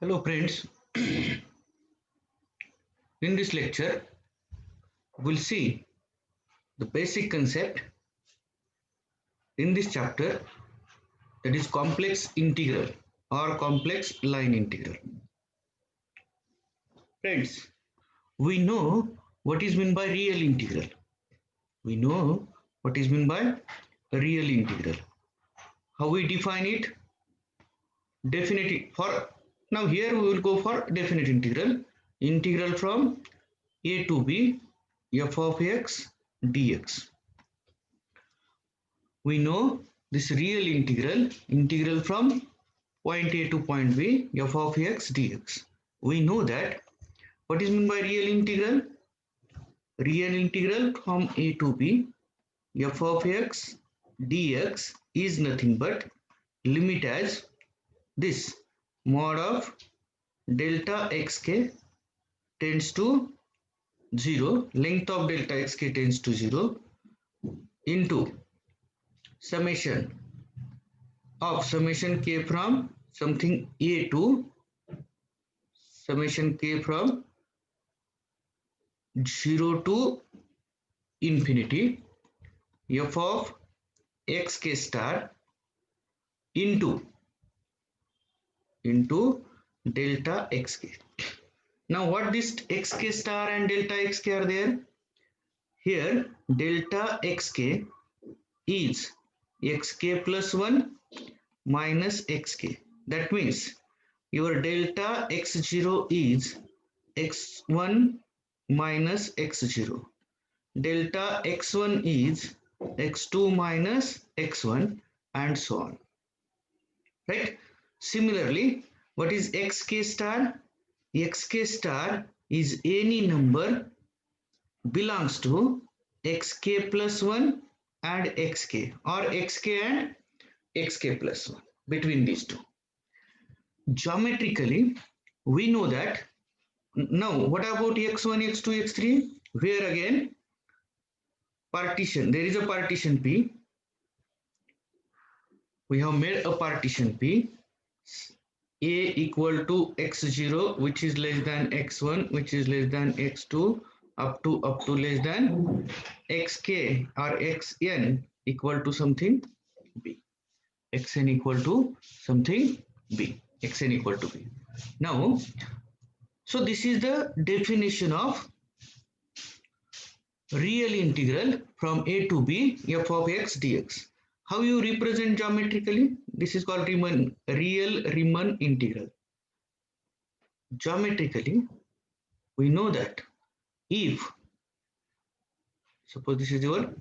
Hello friends, in this lecture we'll see the basic concept in this chapter, that is complex integral or complex line integral. Friends, we know what is meant by real integral. We know what is meant by a real integral. How we define it? Definite for now here we will go for definite integral. Integral from a to b f of x dx. We know this real integral from point A to point B, f of x dx. We know that what is meant by real integral? Real integral from A to B, f of x dx is nothing but limit as this mod of delta xk tends to 0, length of delta xk tends to 0 into summation k from something a to summation k from 0 to infinity f of xk star into delta xk. Now what this xk star and delta xk are there? Here delta xk is xk plus 1 minus xk. That means your delta x0 is x1 minus x0. Delta x1 is x2 minus x1 and so on. Right? Similarly, what is xk star? Xk star is any number belongs to xk plus 1 and xk, or xk and xk plus 1, between these two. Geometrically, we know that. Now what about x1, x2, x3? Where again partition, there is a partition P. We have made a partition P. A equal to x0, which is less than x1, which is less than x2, up to less than xk or xn equal to something b. Xn equal to something b. Xn equal to b. Now, so this is the definition of real integral from a to b f of x dx. How you represent geometrically? This is called real Riemann integral. Geometrically, we know that if, suppose this is your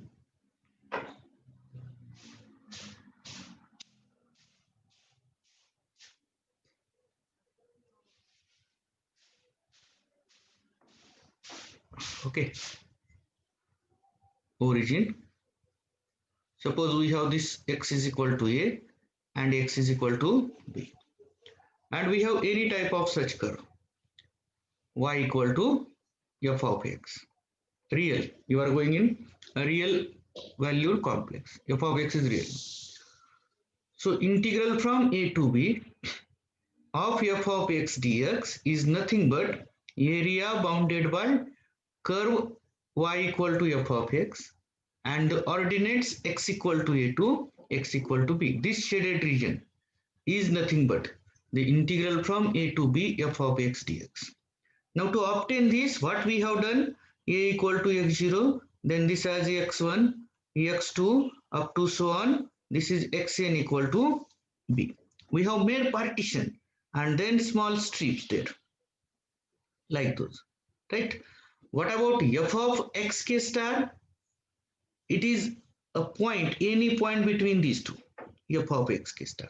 okay origin. Suppose we have this x is equal to a and x is equal to b, and we have any type of such curve y equal to f of x. Real, you are going in a real valued complex. F of x is real. So integral from a to b of f of x dx is nothing but area bounded by curve y equal to f of x and the ordinates x equal to a to x equal to b. This shaded region is nothing but the integral from a to b f of x dx. Now to obtain this, what we have done? A equal to x0, then this as x1, x2 up to so on. This is xn equal to b. We have made partition and then small strips there, like those, right? What about f of xk star? It is a point, any point between these two. F of xk star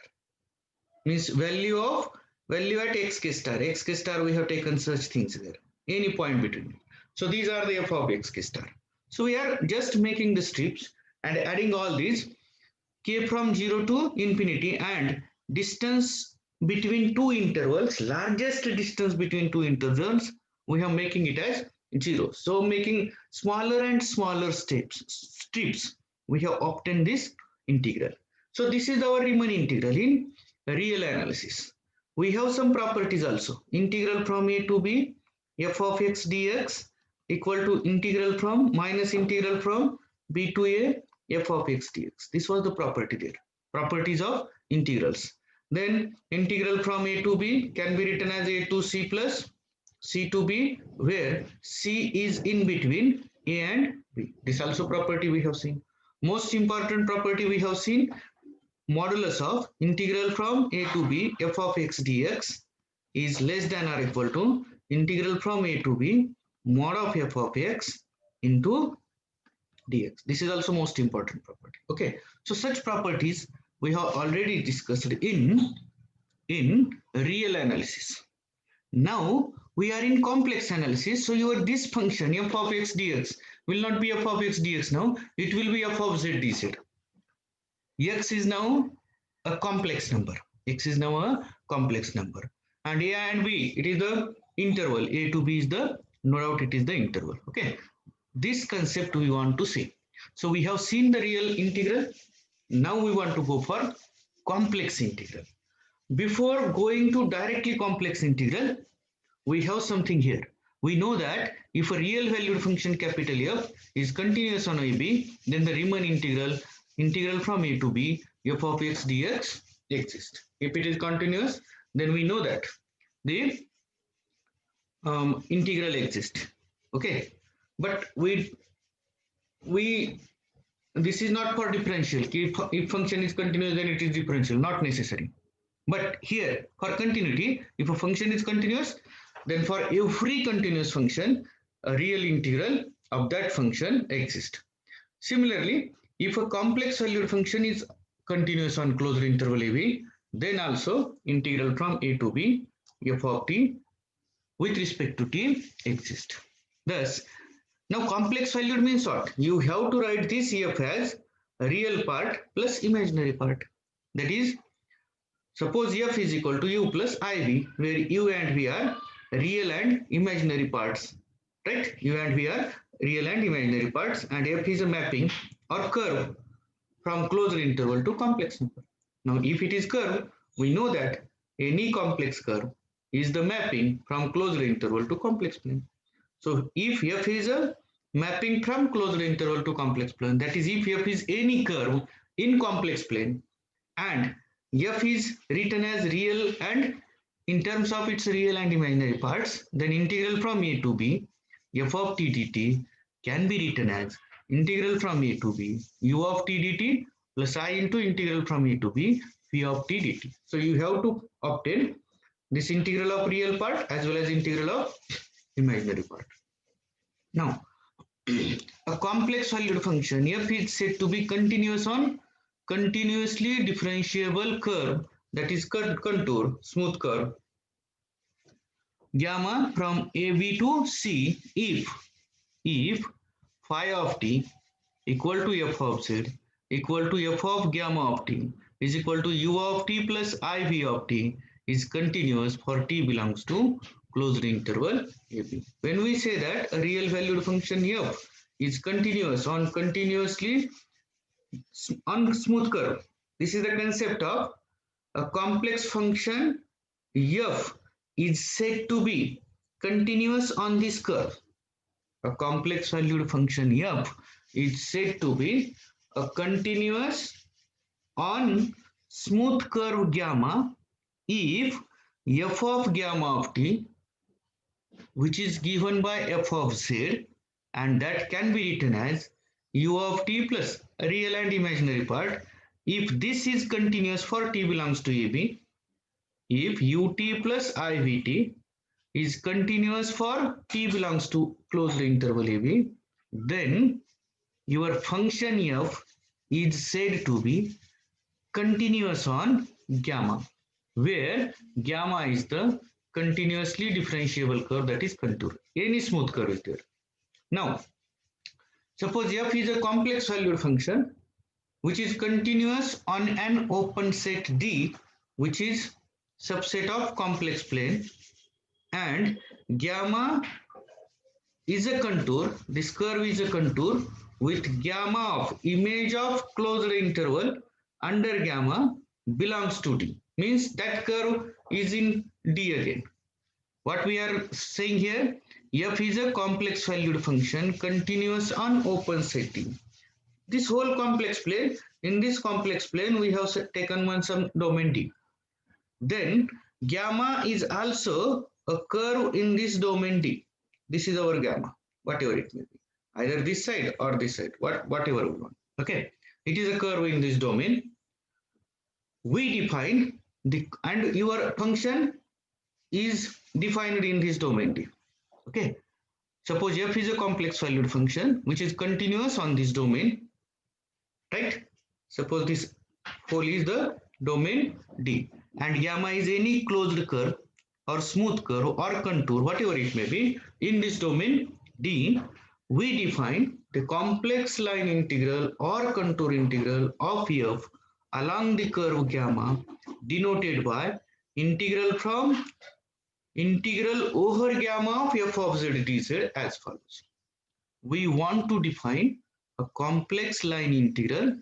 means value at xk star. Xk star, we have taken such things there. Any point between it. So these are the f of xk star. So we are just making the strips and adding all these k from 0 to infinity, and distance between two intervals, largest distance between two intervals, we are making it as 0. So making smaller and smaller strips, we have obtained this integral. So this is our Riemann integral in real analysis. we have some properties also. Integral from a to b f of x dx equal to integral from minus integral from b to a f of x dx. This was the property there. Properties of integrals. Then integral from a to b can be written as a to c plus c to b, where c is in between a and b. This also property we have seen. Most important property we have seen, modulus of integral from a to b f of x dx is less than or equal to integral from a to b mod of f of x into dx. This is also most important property. Okay, so such properties we have already discussed in real analysis. Now we are in complex analysis, so your this function f of x dx will not be f of x dx now, it will be f of z dz. X is now a complex number. X is now a complex number. And a and b, it is the interval. A to b is the, no doubt it is the interval. Okay. This concept we want to see. So we have seen the real integral. Now we want to go for complex integral. Before going to directly complex integral, we have something here. We know that if a real valued function capital F is continuous on AB, then the Riemann integral from a to b f of x dx exists. If it is continuous, then we know that the integral exists. Okay, but we this is not for differential. If function is continuous, then it is differential, not necessary. But here for continuity, if a function is continuous, then for every continuous function, a real integral of that function exists. Similarly, if a complex valued function is continuous on closed interval AB, then also integral from a to b f of t with respect to t exists. Thus, now complex valued means what? You have to write this f as a real part plus imaginary part. That is, suppose f is equal to u plus iv, where u and v are real and imaginary parts, right? U and v are real and imaginary parts, and f is a mapping or curve from closed interval to complex number. Now, if it is curve, we know that any complex curve is the mapping from closed interval to complex plane. So, if f is a mapping from closed interval to complex plane, that is, if f is any curve in complex plane, and f is written as real and in terms of its real and imaginary parts, then integral from a to b f of t dt can be written as integral from a to b u of t dt plus I into integral from a to b phi of t dt. So you have to obtain this integral of real part as well as integral of imaginary part. Now, a complex valued function f is said to be continuous on continuously differentiable curve, that is contour, smooth curve, gamma from AB to C if phi of t equal to f of z equal to f of gamma of t is equal to u of t plus iv of t is continuous for t belongs to closed interval AB. When we say that a real valued function f is continuous on continuously on smooth curve, this is the concept of a complex function f is said to be continuous on this curve. A complex valued function f is said to be a continuous on smooth curve gamma if f of gamma of t, which is given by f of z, and that can be written as u of t plus a real and imaginary part, if this is continuous for t belongs to AB, if ut plus ivt is continuous for t belongs to closed interval AB, then your function f is said to be continuous on gamma, where gamma is the continuously differentiable curve, that is contour. Any smooth curve is there. Now, suppose f is a complex valued function which is continuous on an open set D, which is subset of complex plane, and gamma is a contour, this curve is a contour with gamma of image of closed interval under gamma belongs to D. means that curve is in D again. What we are saying here, f is a complex valued function continuous on open setting. This whole complex plane, in this complex plane we have taken one some domain D. Then gamma is also a curve in this domain D. This is our gamma, whatever it may be, either this side or this side, whatever we want. Okay, it is a curve in this domain. We define the, and your function is defined in this domain D. Okay, suppose f is a complex valued function which is continuous on this domain, right? Suppose this hole is the domain D and gamma is any closed curve or smooth curve or contour, whatever it may be, in this domain D. We define the complex line integral or contour integral of f along the curve gamma, denoted by integral over gamma of f of z dz as follows. We want to define a complex line integral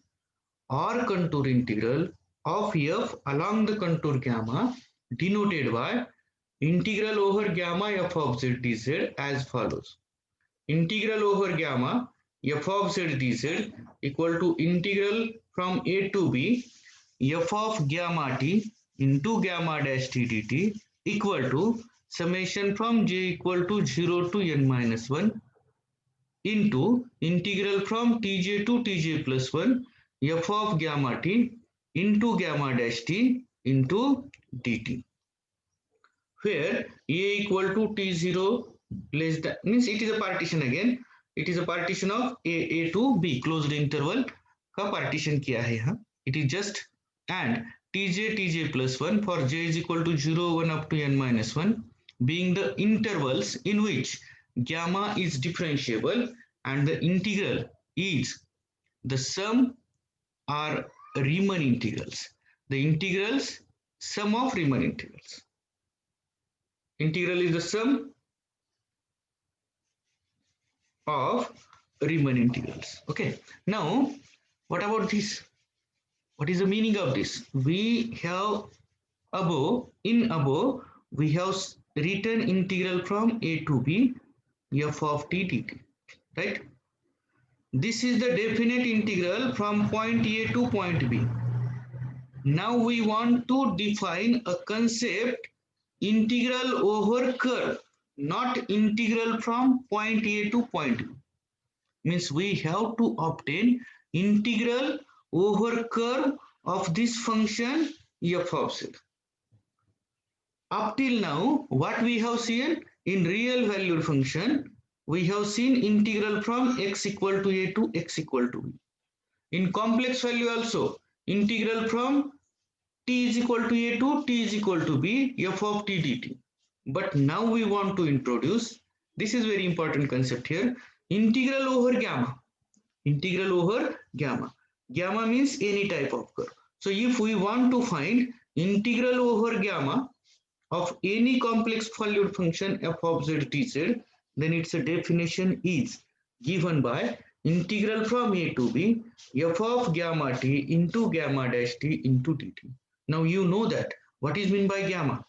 or contour integral of f along the contour gamma, denoted by integral over gamma f of z dz as follows. Integral over gamma f of z dz equal to integral from a to b f of gamma t into gamma dash t dt equal to summation from j equal to 0 to n minus 1 into integral from tj to tj plus 1 f of gamma t into gamma dash t into dt, where a equal to t0 less than, means it is a partition again, it is a partition of a to b, closed interval का partition किया है यहाँ, it is just, and tj plus 1 for j is equal to 0 1 up to n minus 1 being the intervals in which gamma is differentiable and the integral is the sum are Riemann integrals, the integrals sum of Riemann integrals. Integral is the sum of Riemann integrals. Okay, now what about this? What is the meaning of this? We have above, in above we have written integral from a to b f of t dt, right? This is the definite integral from point a to point b. Now we want to define a concept integral over curve, not integral from point A to point B. Means we have to obtain integral over curve of this function f of z. Up till now, what we have seen in real valued function, we have seen integral from x equal to a to x equal to b. In complex value also, integral from t is equal to a to t is equal to b f of t dt. But now we want to introduce, this is very important concept here, integral over gamma. Integral over gamma. Gamma means any type of curve. So if we want to find integral over gamma of any complex valued function f of z dz, then its definition is given by integral from a to b f of gamma t into gamma dash t into dt. Now you know that what is meant by gamma.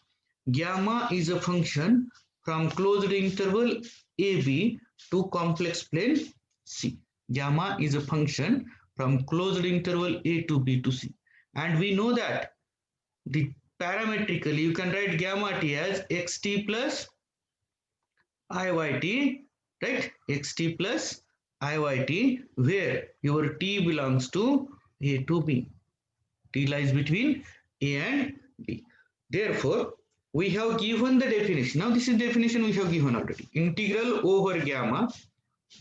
Gamma is a function from closed interval AB to complex plane C. Gamma is a function from closed interval A to B to C. And we know that the parametrically you can write gamma t as xt plus iyt, right? Xt plus iyt, where your t belongs to A to B. T lies between A and B. Therefore, we have given the definition. Now this is definition we have given already. Integral over gamma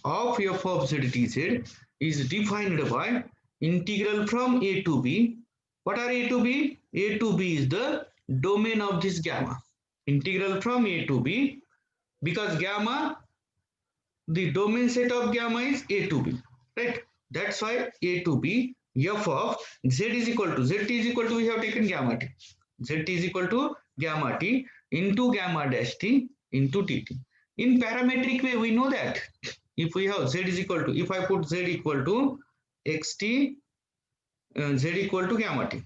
of f of z dz is defined by integral from a to b. What are a to b? A to b is the domain of this gamma. Integral from a to b, because gamma, the domain set of gamma is a to b, right? That's why a to b f of z is equal to, zt is equal to, we have taken gamma t. Zt is equal to gamma t into gamma dash t into dt. In parametric way, we know that if we have z is equal to, if I put z equal to xt, z equal to gamma t.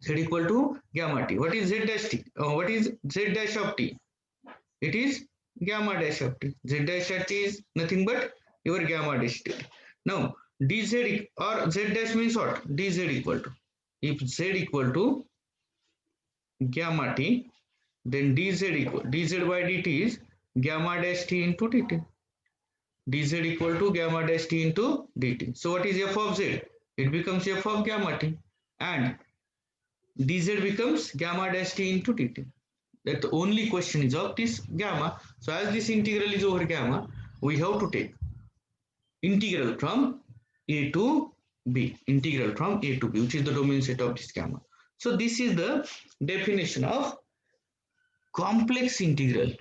Z equal to gamma t. What is Z dash t? What is Z dash of t? It is gamma dash of t. Z dash of t is nothing but your gamma dash t. Now dz or Z dash means what? Dz equal to, if Z equal to gamma t, then dz by dt is gamma dash t into dt. Dz equal to gamma dash t into dt. So what is f of z? It becomes f of gamma t, and dz becomes gamma dash t into dt. That the only question is of this gamma. So as this integral is over gamma, we have to take integral from a to b, integral from a to b, which is the domain set of this gamma. So this is the definition of complex integral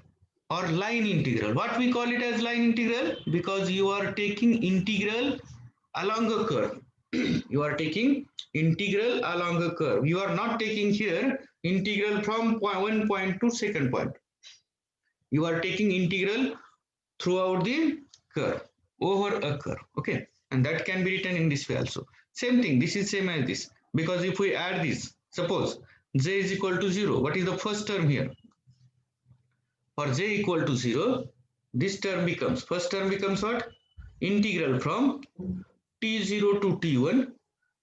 or line integral. What we call it as line integral? Because you are taking integral along a curve. You are taking integral along a curve. You are not taking here integral from one point to second point. You are taking integral throughout the curve, over a curve. Okay, and that can be written in this way also. Same thing, this is same as this, because if we add this, suppose j is equal to 0, what is the first term here? For j equal to 0, this term becomes, first term becomes what? Integral from t0 to t1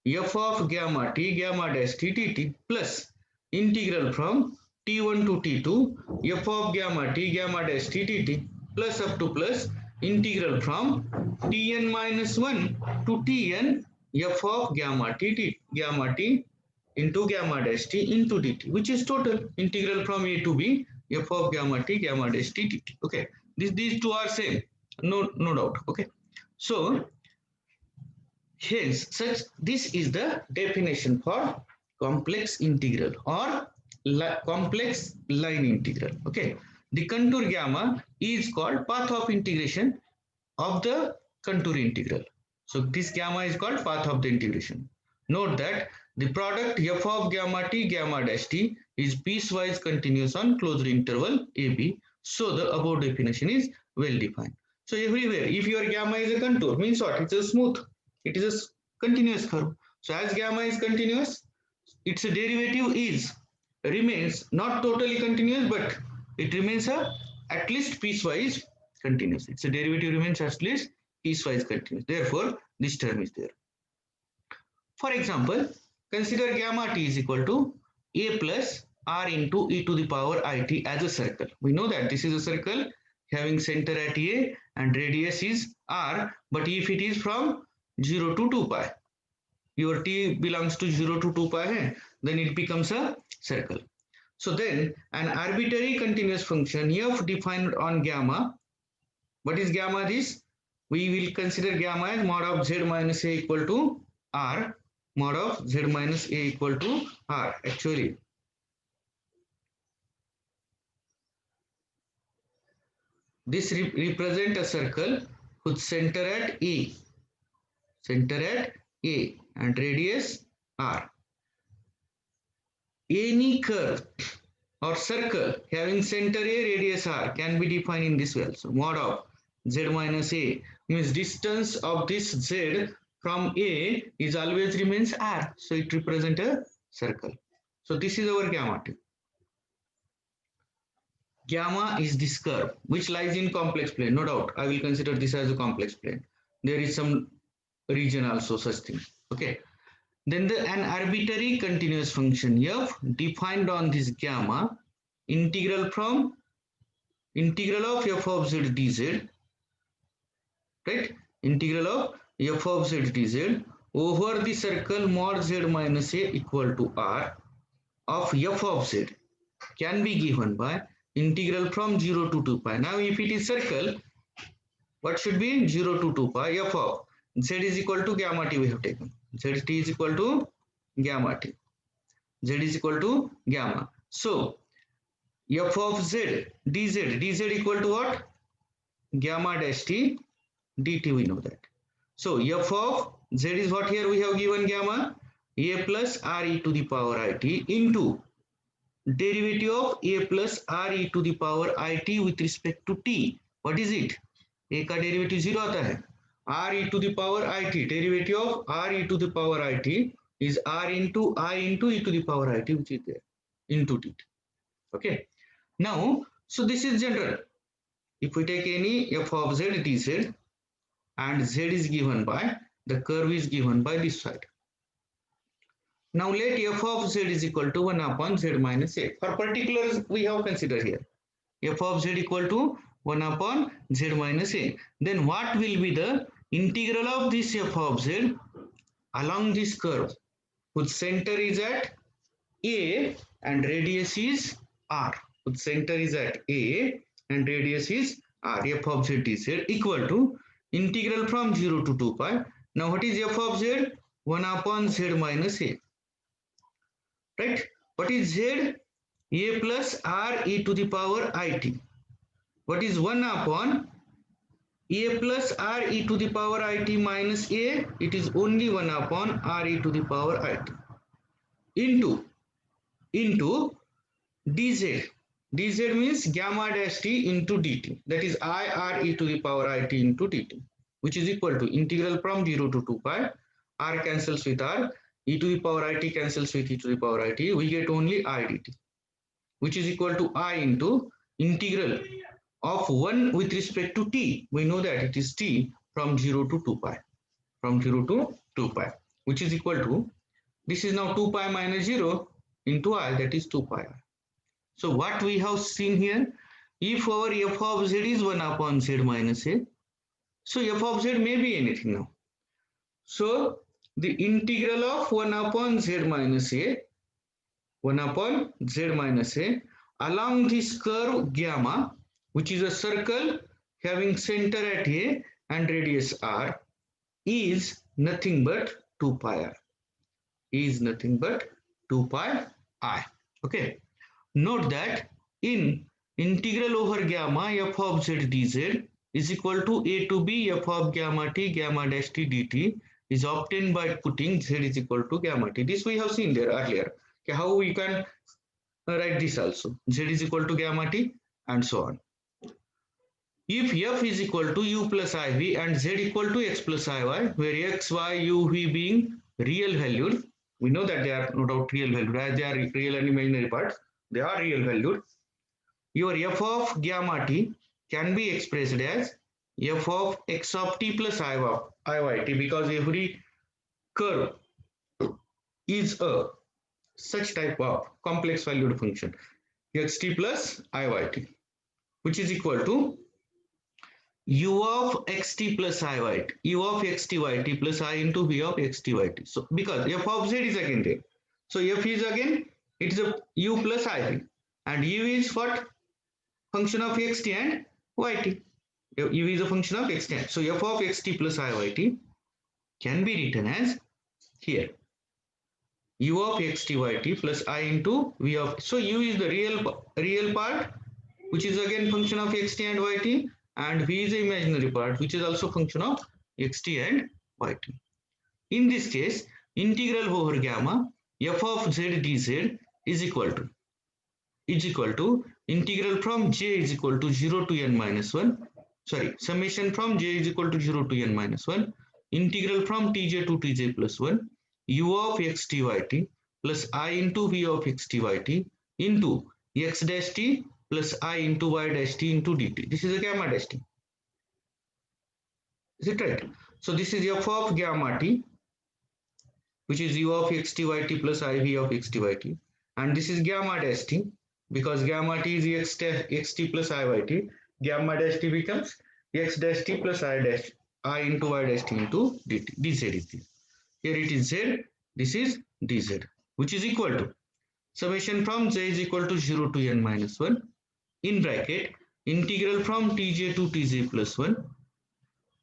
f of gamma t gamma dash t dt plus integral from t1 to t2 f of gamma t gamma dash t dt plus up to plus integral from tn minus 1 to tn f of gamma t into gamma dash t into dt, which is total integral from a to b f of gamma t gamma dash t dt. Okay, these two are same, no doubt. Okay, so hence this is the definition for complex integral or complex line integral. Okay, the contour gamma is called path of integration of the contour integral. So this gamma is called path of the integration. Note that the product f of gamma t gamma dash t is piecewise continuous on closed interval ab. So the above definition is well defined. So everywhere, if your gamma is a contour, means what? It's a smooth, it is a continuous curve. So as gamma is continuous, its derivative is remains not totally continuous, but it remains at least piecewise continuous. Its derivative remains at least piecewise continuous. Therefore, this term is there. For example, consider gamma t is equal to a plus r into e to the power it as a circle. We know that this is a circle having center at a and radius is r, but if it is from 0 to 2 pi, your t belongs to 0 to 2 pi, then it becomes a circle. So then an arbitrary continuous function f defined on gamma. What is gamma? This we will consider gamma as mod of z minus a equal to r, mod of z minus a equal to r. Actually, this represent a circle whose center at a and radius r. Any curve or circle having center a radius r can be defined in this way also. Mod of z minus a means distance of this z from a is always remains r, so it represents a circle. So this is our gamma t. Gamma is this curve which lies in complex plane. No doubt, I will consider this as a complex plane. There is some region also such thing. Okay. Then an arbitrary continuous function f defined on this gamma, integral of f of z dz, right? Integral of f of z dz over the circle mod z minus a equal to r of f of z can be given by integral from 0 to 2 pi. Now if it is circle, what should be 0 to 2 pi f of z is equal to gamma t we have taken. Zt is equal to gamma t. Z is equal to gamma. So f of z dz equal to what? Gamma dash t dt, we know that. So f of z is what here we have given gamma a plus r e to the power it into derivative of a plus r e to the power it with respect to t. What is it? a का derivative 0 आता है, r e to the power it, derivative of r e to the power it is r into I into e to the power it, which is there, into dt. Okay. Now, so this is general. If we take any f of z dz and z is given by, the curve is given by this side. Now let f of z is equal to 1 upon z minus a. For particulars, we have considered here. F of z equal to 1 upon z minus a. Then what will be the integral of this f of z along this curve, whose center is at a and radius is r. Whose center is at a and radius is r. F of z dz equal to integral from 0 to 2 pi. Now what is f of z? 1 upon z minus a. Right? What is z? A plus r e to the power it. What is 1 upon a plus r e to the power it minus a? It is only 1 upon r e to the power it into dz. Dz means gamma dash t into dt. That is I r e to the power it into dt, which is equal to integral from 0 to 2 pi. R cancels with r, e to the power it cancels with e to the power it. We get only I dt, which is equal to I into integral of 1 with respect to t. We know that it is t from 0 to 2 pi. From 0 to 2 pi, which is equal to, this is now 2 pi minus 0 into I, that is 2 pi. So what we have seen here, if our f of z is 1 upon z minus a, so f of z may be anything now. So the integral of 1 upon z minus a, 1 upon z minus a along this curve gamma, which is a circle having center at a and radius r, is nothing but 2 pi r. Is nothing but 2 pi I. Okay. Note that in integral over gamma f of z dz is equal to a to b f of gamma t gamma dash t dt is obtained by putting z is equal to gamma t. This we have seen there earlier. Okay, how we can write this also. Z is equal to gamma t and so on. If f is equal to u plus iv and z equal to x plus iy, where x, y, u, v being real valued, we know that they are no doubt real valued, as they are real and imaginary parts, they are real valued. Your f of gamma t can be expressed as f of x of t plus iy t, because every curve is a such type of complex valued function xt plus iyt, which is equal to u of xt plus iyt, u of xtyt plus I into v of xtyt. So because f of z is again there, so f is again, it is a u plus iv, and u is what? Function of xt and yt. U is a function of xt and, so f of xt plus iyt can be written as here u of xtyt plus I into v of, so u is the real part, which is again function of xt and yt, and v is the imaginary part, which is also function of xt and yt. In this case, integral over gamma f of z dz is equal to integral from j is equal to 0 to n minus 1, sorry, summation from j is equal to 0 to n minus 1, integral from tj to tj plus 1, u of xtyt plus I into v of xtyt into x dash t plus I into y dash t into dt. This is a gamma dash t. Is it right? So this is f of gamma t, which is u of xtyt plus iv of xtyt, and this is gamma dash t, because gamma t is xt plus iyt, gamma dash t becomes x dash t plus I into y dash t into dt. dz is this. Here it is z, this is dz, which is equal to summation from j is equal to 0 to n minus 1 in bracket integral from tj to tj plus 1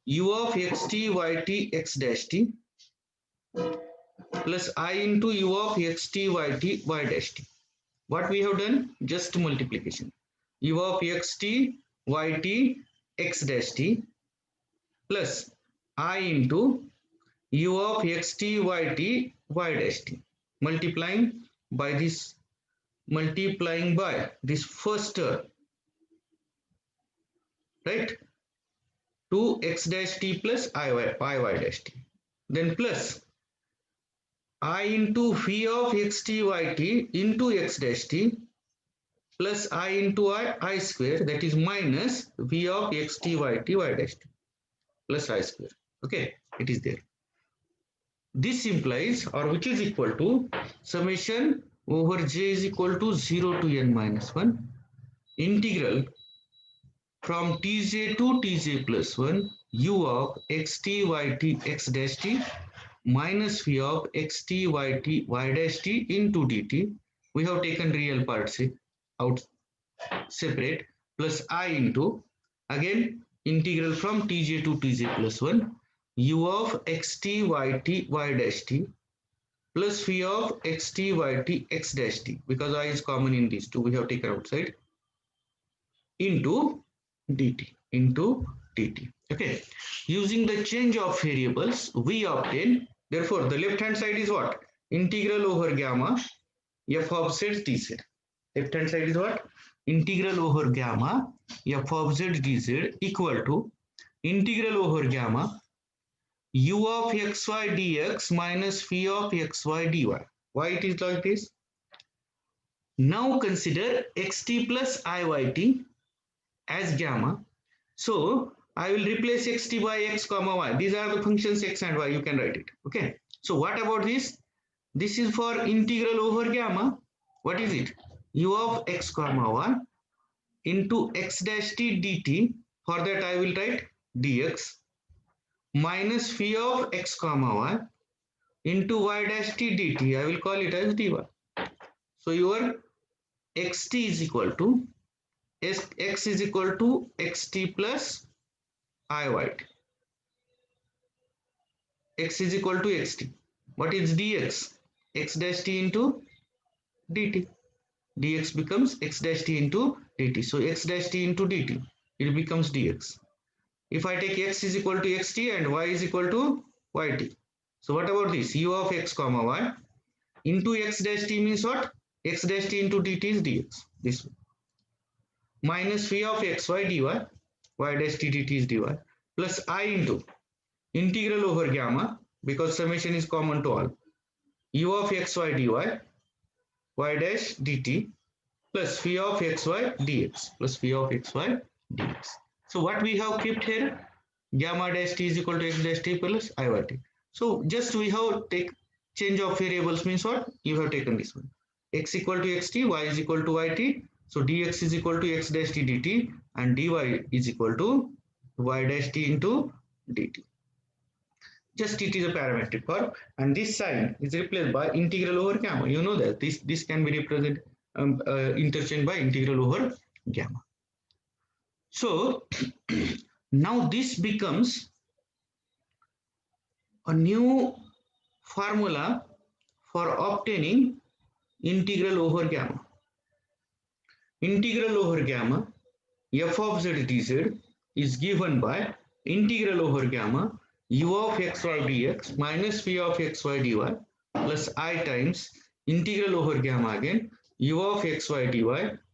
u of xt yt x dash t plus I into u of xt yt y dash t. What we have done? Just multiplication. U of xt yt x dash t plus I into u of xt yt y dash t, multiplying by this first term, right, to x dash t plus iy dash t, then plus I into v of xt yt into x dash t plus I into I square, that is minus v of xt yt y dash t plus I square. Okay, it is there. This implies, or which is equal to summation over j is equal to 0 to n minus 1 integral from tj to tj plus 1 u of xt yt x dash t minus v of xt yt y dash t into dt. We have taken real parts out separate, plus I into, again integral from tj to tj plus 1 u of xt yt y dash t plus v of xt yt x dash t, because I is common in these two, we have taken outside, into dt. Okay, using the change of variables we obtain, therefore the left hand side is what, integral over gamma f of z dz. Left hand side is what, integral over gamma f of z dz equal to integral over gamma u of xy dx minus v of xy dy. Why it is like this? Now consider xt plus iyt as gamma. So I will replace xt by x comma y. These are the functions x and y. You can write it. Okay. So what about this? This is for integral over gamma. What is it? U of x comma y into x dash t dt. For that I will write dx minus phi of x comma y into y dash t dt. I will call it as dy. So your xt is equal to x is equal to xt plus iyt. X is equal to xt. What is dx? X dash t into dt. Dx becomes x dash t into dt. So x dash t into dt, it becomes dx. If I take x is equal to xt and y is equal to yt. So what about this? U of x comma y into x dash t means what? X dash t into dt is dx. This one. Minus phi of xy dy, y dash t dt is dy, plus I into integral over gamma, because summation is common to all, u of xy dy, y dash dt, plus phi of xy dx, plus phi of xy dx. So what we have kept here, gamma dash t is equal to x dash t plus iyt. So just we have take change of variables means what? You have taken this one. X equal to xt, y is equal to yt. So dx is equal to x dash t dt and dy is equal to y dash t into dt. Just it is a parametric form, and this sign is replaced by integral over gamma. You know that this can be represented interchanged by integral over gamma. So now this becomes a new formula for obtaining integral over gamma. Integral over gamma f of z dz is given by integral over gamma u of xy dx minus phi of xy dy plus I times integral over gamma again u of xy dy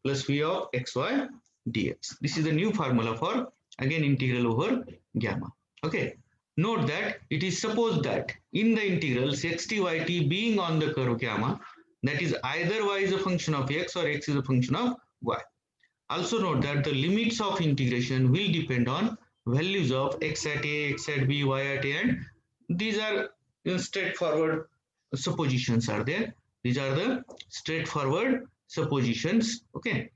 plus phi of xy dx. This is the new formula for again integral over gamma. Okay. Note that it is supposed that in the integrals xt yt being on the curve gamma, that is either y is a function of x or x is a function of y. Also note that the limits of integration will depend on values of x at a, x at b, y at a, and these are straightforward suppositions are there. These are the straightforward suppositions. Okay.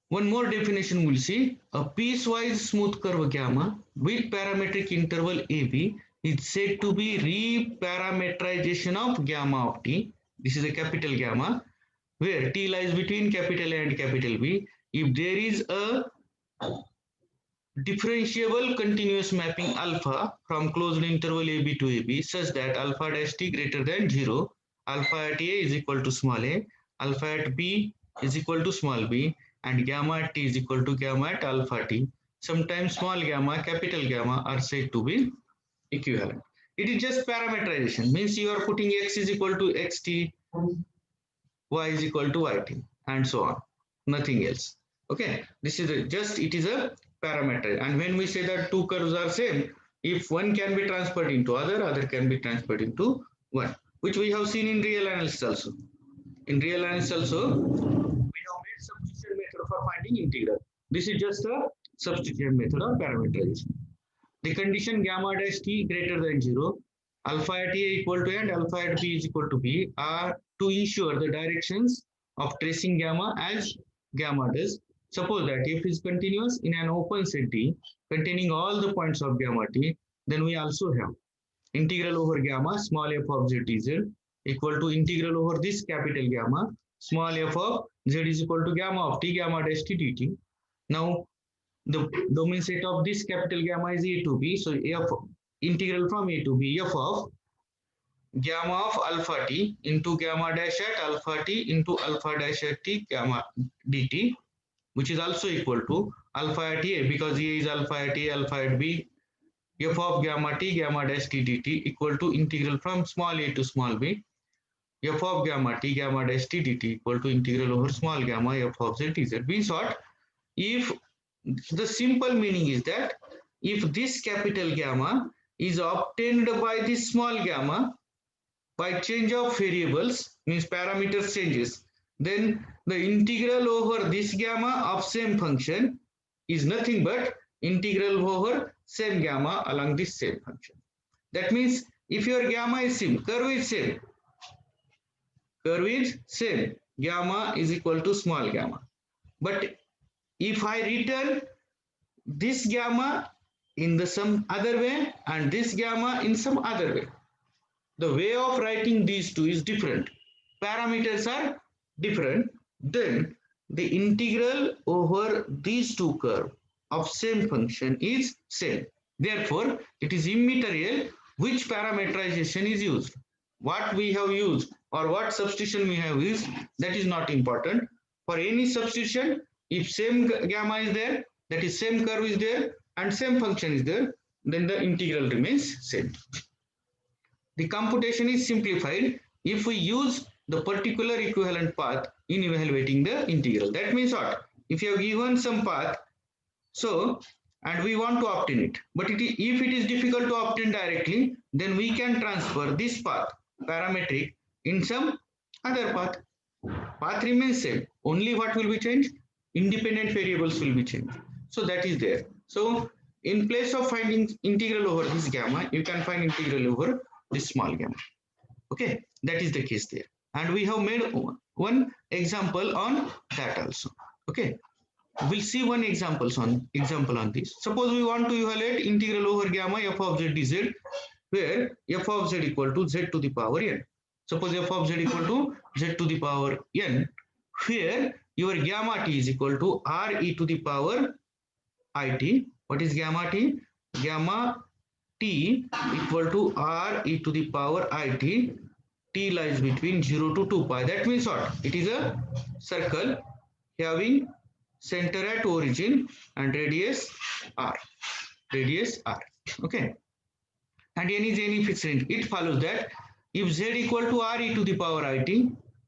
One more definition we'll see. A piecewise smooth curve gamma with parametric interval AB is said to be reparametrization of gamma of t. This is a capital gamma where t lies between capital A and capital B. If there is a differentiable continuous mapping alpha from closed interval AB to AB such that alpha dash t greater than 0, alpha at A is equal to small a, alpha at B is equal to small b, and gamma at t is equal to gamma at alpha t. Sometimes small gamma, capital gamma are said to be equivalent. It is just parameterization, means you are putting x is equal to xt, y is equal to yt, and so on. Nothing else. Okay, this is just it is a parameter. And when we say that two curves are same, if one can be transferred into other can be transferred into one, which we have seen in real analysis also. In real analysis also, we have made substitution method for finding integral. This is just a substitution method or parameterization. The condition gamma dash t greater than 0, alpha at a equal to a and alpha at b is equal to b are to ensure the directions of tracing gamma as gamma does. Suppose that f is continuous in an open set D containing all the points of gamma t, then we also have integral over gamma small f of z dz equal to integral over this capital gamma small f of z is equal to gamma of t gamma dash t dt. Now the domain set of this capital gamma is a to b, so f integral from a to b f of gamma of alpha t into gamma dash at alpha t into alpha dash at t gamma dt, which is also equal to alpha at a, because a is alpha at a, alpha at b, f of gamma t gamma dash t dt equal to integral from small a to small b, f of gamma t gamma dash t dt equal to integral over small gamma f of z dz. In short, if the simple meaning is that if this capital gamma is obtained by this small gamma by change of variables, means parameters changes, then the integral over this gamma of same function is nothing but integral over same gamma along this same function. That means if your gamma is same, curve is same, gamma is equal to small gamma. But if I return this gamma in the some other way and this gamma in some other way, the way of writing these two is different, parameters are different, then the integral over these two curves of same function is same. Therefore, it is immaterial which parameterization is used. What we have used or what substitution we have used, that is not important. For any substitution, if same gamma is there, that is same curve is there and same function is there, then the integral remains same. The computation is simplified if we use the particular equivalent path in evaluating the integral. That means what? If you have given some path, so and we want to obtain it, but if it is difficult to obtain directly, then we can transfer this path parametric in some other path. Path remains same, only what will be changed? Independent variables will be changed. So that is there. So in place of finding integral over this gamma, you can find integral over this small gamma. Okay, that is the case there. And we have made one example on that also. Okay, we'll see one example on this. Suppose we want to evaluate integral over gamma f of z dz, where f of z equal to z to the power n. Suppose f of z equal to z to the power n, where your gamma t is equal to r e to the power it. What is gamma t? Gamma t equal to r e to the power it. T lies between 0 to 2 pi. That means what? It is a circle having center at origin and radius r. Okay. And n is any fixed range. It follows that if z equal to r e to the power it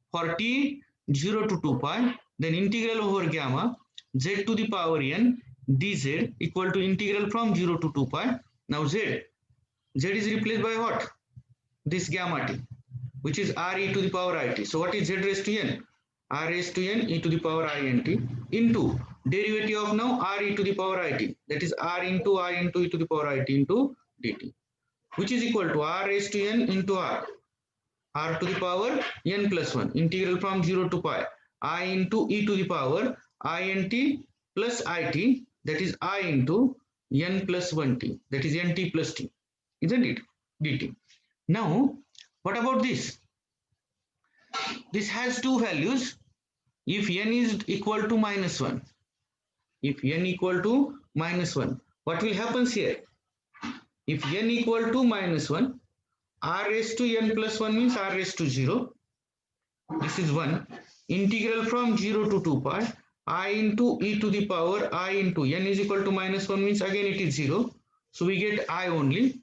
for t 0 to 2 pi, then integral over gamma z to the power n dz equal to integral from 0 to 2 pi. Now z is replaced by what? This gamma t, which is r e to the power it. So what is z raised to n? R raised to n e to the power int into derivative of now r e to the power it, that is r into I into e to the power it into dt, which is equal to r raised to n into r to the power n plus 1 integral from 0 to pi I into e to the power int plus it, that is I into n plus 1t, that is nt plus t, isn't it? Dt. Now, what about this? This has two values. If n is equal to minus 1, what will happen here? If n equal to minus 1, r raised to n plus 1 means r raised to 0. This is 1. Integral from 0 to 2 pi I into e to the power I into n is equal to minus 1 means again it is 0. So we get I only.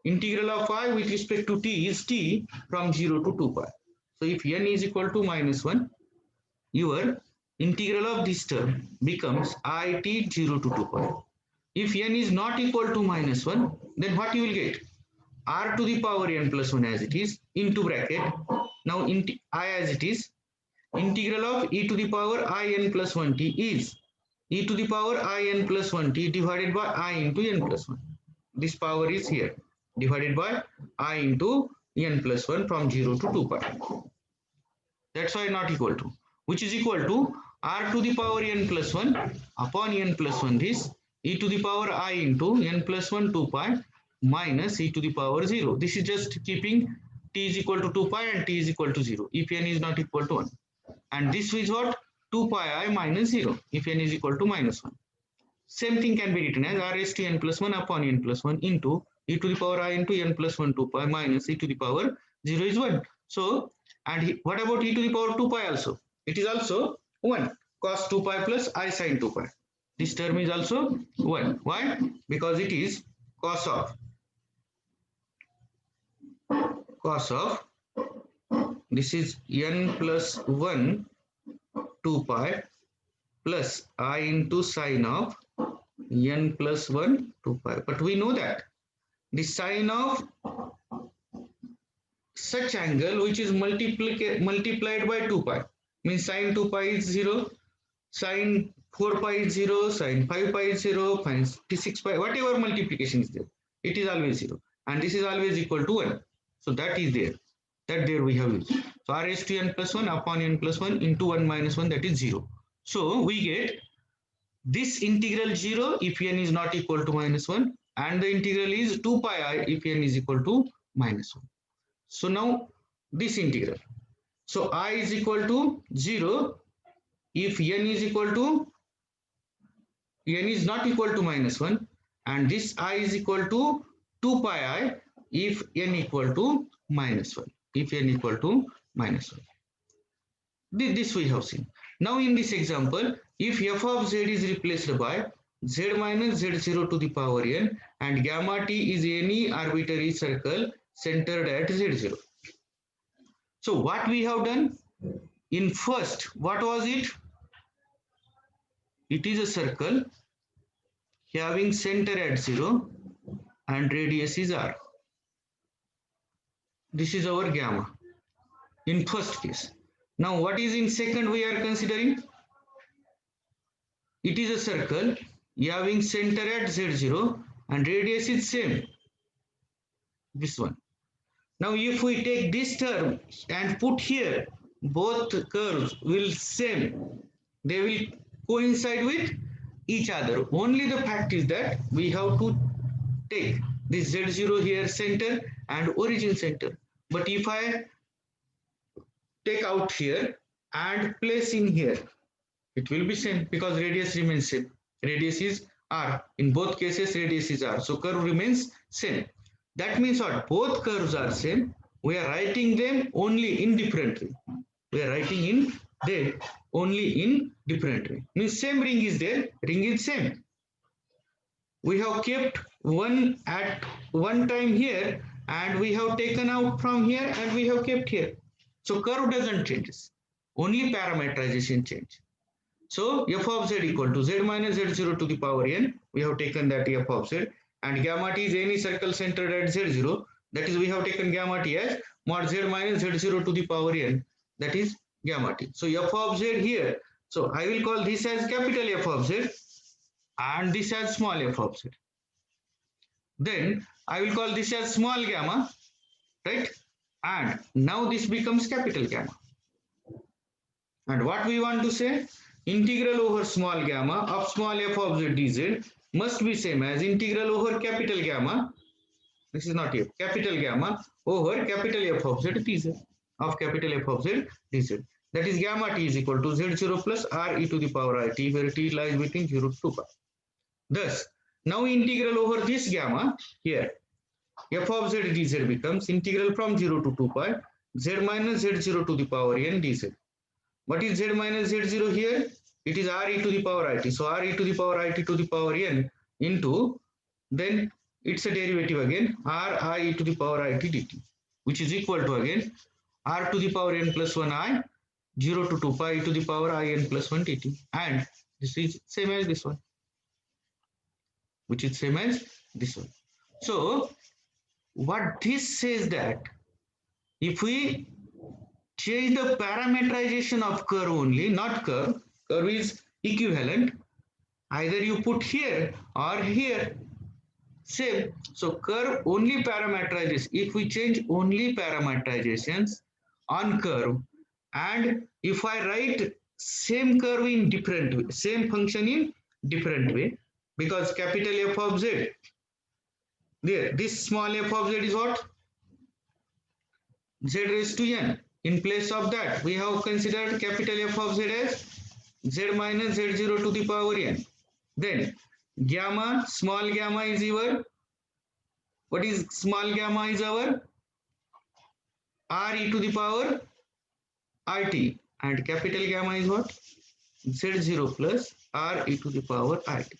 Integral of I with respect to t is t from 0 to 2 pi. So if n is equal to minus 1, your integral of this term becomes it 0 to 2 pi. If n is not equal to minus 1, then what you will get? R to the power n plus 1 as it is into bracket. Now I as it is, integral of e to the power I n plus 1t is e to the power I n plus 1t divided by I into n plus 1. This power is here divided by I into n plus 1 from 0 to 2 pi. That's why not equal to, which is equal to r to the power n plus 1 upon n plus 1 this e to the power I into n plus 1 2 pi minus e to the power 0. This is just keeping t is equal to 2 pi and t is equal to 0 if n is not equal to 1. And this is what? 2 pi I minus 0 if n is equal to minus 1. Same thing can be written as r raised to n plus 1 upon n plus 1 into e to the power I into n plus 1 2 pi minus e to the power 0 is 1. So, and what about e to the power 2 pi also? It is also 1 cos 2 pi plus I sin 2 pi. This term is also 1. Why? Because it is cos of this is n plus 1 2 pi plus I into sine of n plus 1 2 pi. But we know that the sine of such angle which is multiplied by 2 pi means sine 2 pi is 0, sine 4 pi is 0, sine 5 pi is 0, sine 6 pi, whatever multiplication is there, it is always 0 and this is always equal to 1. So that is there. That there we have used. So r raised to n plus 1 upon n plus 1 into 1 minus 1, that is 0. So we get this integral 0 if n is not equal to minus 1 and the integral is 2 pi I if n is equal to minus 1. So now this integral. So I is equal to 0 if n is equal to n is not equal to minus 1 and this I is equal to 2 pi I if n equal to minus 1. If n equal to minus 1. This we have seen. Now in this example, if f of z is replaced by z minus z0 to the power n and gamma t is any arbitrary circle centered at z0. So what we have done? In first, what was it? It is a circle having center at 0 and radius is r. This is our gamma in first case. Now what is in second we are considering? It is a circle having center at z0 and radius is same. This one. Now if we take this term and put here, both curves will same. They will coincide with each other. Only the fact is that we have to take this z0 here center and origin center. But if I take out here and place in here, it will be same because radius remains same. Radius is r. In both cases, radius is r. So curve remains same. That means what? Both curves are same. We are writing them only in different way. We are writing in them only in different way. Means same ring is there. Ring is same. We have kept one at one time here and we have taken out from here and we have kept here. So curve doesn't change. Only parameterization change. So f of z equal to z minus z0 to the power n. We have taken that f of z and gamma t is any circle centered at z0. That is we have taken gamma t as mod z minus z0 to the power n. That is gamma t. So f of z here. So I will call this as capital F of z and this as small f of z. Then I will call this as small gamma, right? And now this becomes capital gamma. And what we want to say? Integral over small gamma of small f of z dz must be same as integral over capital gamma. This is not here. Capital gamma over capital F of z dz of capital F of z dz. That is gamma t is equal to z0 plus r e to the power I t, where t lies between 0 to 2 pi. Thus, now integral over this gamma here, f of z dz becomes integral from 0 to 2 pi z minus z0 to the power n dz. What is z minus z0 here? It is r e to the power it. So r e to the power it to the power n into, then it's a derivative again, r I e to the power it dt, which is equal to again r to the power n plus 1 I 0 to 2 pi e to the power in plus 1 dt, and this is same as this one, which is same as this one. So what this says that if we change the parameterization of curve only, not curve, curve is equivalent, either you put here or here, same. So curve only parameterizes. If we change only parameterizations on curve, and if I write same curve in different way, same function in different way, because capital F of z, there, this small f of z is what? Z raised to n. In place of that, we have considered capital F of z as z minus z0 to the power n. Then gamma, small gamma is your, what is small gamma is our r e to the power rt, and capital gamma is what? Z0 plus r e to the power rt.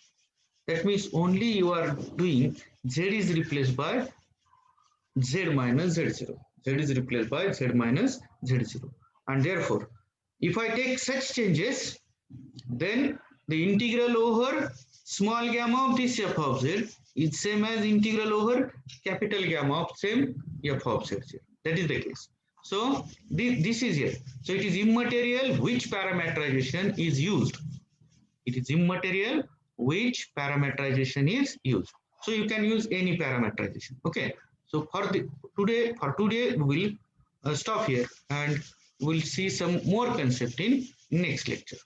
That means only you are doing z is replaced by z minus z0. Z is replaced by z minus z0. And therefore, if I take such changes, then the integral over small gamma of this f of z is same as integral over capital gamma of same f of z. That is the case. So this is here. So it is immaterial which parameterization is used. It is immaterial which parameterization is used. So you can use any parameterization. Okay. So for today we will stop here, and we'll see some more concept in next lecture.